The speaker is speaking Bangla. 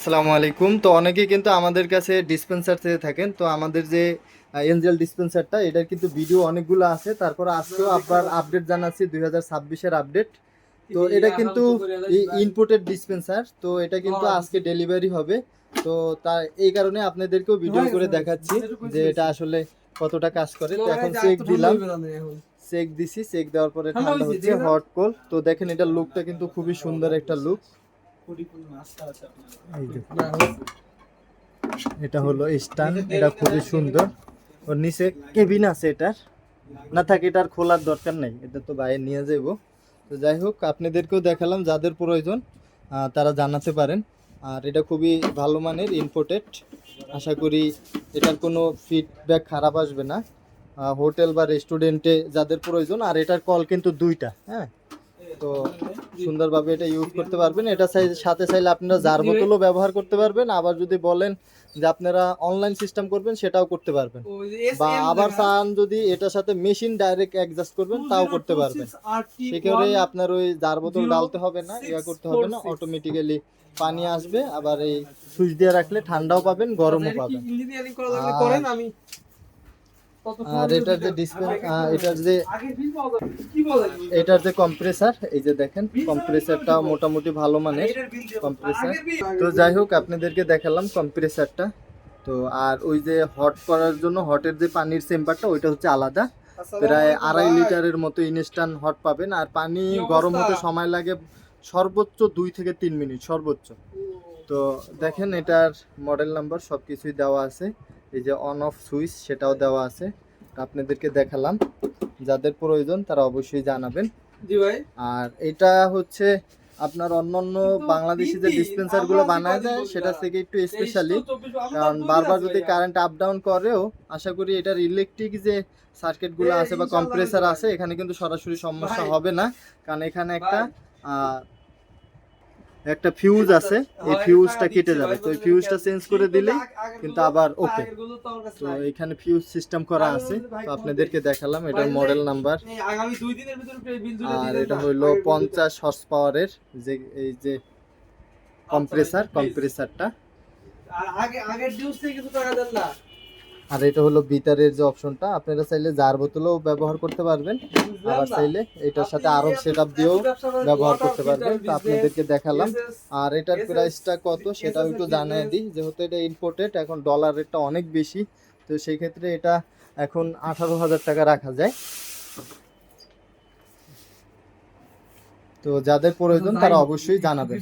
আসসালামু আলাইকুম। তো অনেকেই কিন্তু আমাদের কাছে ডিসপেন্সার থেকে থাকেন। তো আমাদের যে এনজেল ডিসপেন্সারটা এটার কিন্তু ভিডিও অনেকগুলো আছে। তারপর আজকেও আবার আপডেট জানাচ্ছি 2026-এর আপডেট। তো এটা কিন্তু ইনপুটেড ডিসপেন্সার। তো এটা কিন্তু আজকে ডেলিভারি হবে। তো তাই এই কারণে আপনাদেরকেও ভিডিও করে দেখাচ্ছি যে এটা আসলে কতটা কাজ করে। তো এখন চেক দিলাম, চেক দিছি, চেক দেওয়ার পরে ঠান্ডা হচ্ছে, হট কোল্ড। তো দেখেন এটার লুকটা কিন্তু খুবই সুন্দর একটা লুক। এটা হলো স্ট্যান্ড, এটা খুবই সুন্দর। ওর নিচে কেবিন আছে এটার, না থাকে এটার খোলার দরকার নেই, এটা তো বাইরে নিয়ে যাব। তো যাই হোক, আপনাদেরকেও দেখালাম, যাদের প্রয়োজন তারা জানাতে পারেন। আর এটা খুবই ভালো মানের ইম্পোর্টেড, আশা করি এটার কোনো ফিডব্যাক খারাপ আসবে না। হোটেল বা রেস্টুরেন্টে যাদের প্রয়োজন। আর এটার কল কিন্তু দুইটা, হ্যাঁ। তো সুন্দরভাবে এটা ইউজ করতে পারবেন। এটা সাথে চাইলে আপনারা জার বোতলও ব্যবহার করতে পারবেন। আবার যদি বলেন যে আপনারা অনলাইন সিস্টেম করবেন, সেটাও করতে পারবেন। বা আবার চান যদি এটার সাথে মেশিন ডাইরেক্ট অ্যাডজাস্ট করবেন, তাও করতে পারবেন। সেক্ষেত্রে আপনার ওই জার বোতল ডালতে হবে না, ইয়া করতে হবে না, অটোমেটিক্যালি পানি আসবে। আবার এই সুইচ দিয়ে রাখলে ঠান্ডাও পাবেন, গরমও পাবেন। আর এটার যে ডিসপ্লে, এটার যে কম্প্রেসার, এই যে দেখেন কম্প্রেসারটা মোটামুটি ভালো মানের কম্প্রেসার। তো যাই হোক, আপনাদেরকে দেখালাম কম্প্রেসারটা। তো আর ওই যে হট করার জন্য হটের যে পানির চেম্বারটা, ওইটা হচ্ছে আলাদা। প্রায় 2.5 লিটারের মতো ইনস্ট্যান্ট হট পাবেন। আর পানি গরম হতে সময় লাগে সর্বোচ্চ 2 থেকে 3 মিনিট সর্বোচ্চ। তো দেখেন এটার মডেল নাম্বার সব কিছুই দেওয়া আছে। এই যে অন অফ সুইচ সেটাও দেওয়া আছে। আপনাদেরকে দেখালাম, যাদের প্রয়োজন তারা অবশ্যই জানাবেন। জি ভাই। আর এটা হচ্ছে আপনার অন্যান্য বাংলাদেশি যে ডিসপেন্সারগুলো বানায় দেয় সেটা থেকে একটু স্পেশালি, কারণ বারবার যদি কারেন্ট আপ ডাউন করেও আশা করি এটার ইলেকট্রিক যে সার্কিটগুলো আছে বা কম্প্রেসার আছে, এখানে কিন্তু সরাসরি সমস্যা হবে না। কারণ এখানে একটা ফিউজ আছে, এই ফিউজটা কেটে যাবে। তো এই ফিউজটা চেঞ্জ করে দিলেই কিন্তু আবার ওকে। তো এখানে ফিউজ সিস্টেম করা আছে। তো আপনাদেরকে দেখালাম এটার মডেল নাম্বার। আর এটা হলো 50 হর্স পাওয়ারের যে এই যে কম্প্রেসারটা। আর এটা হলো ভিতরের যে অপশনটা, আপনারা চাইলে জার বোতলও ব্যবহার করতে পারবেন। আবার চাইলে এটার সাথে আরো সেটআপ দিয়েও ব্যবহার করতে পারবেন। তো আপনাদেরকে দেখালাম। আর এটার প্রাইসটা কত সেটাও একটু জানিয়ে দিই, যেহেতু এটা ইম্পোর্টেড, এখন ডলার রেটটা অনেক বেশি। তো সেই ক্ষেত্রে এটা এখন 18,000 টাকা রাখা যায়। তো যাদের প্রয়োজন তারা অবশ্যই জানাবেন।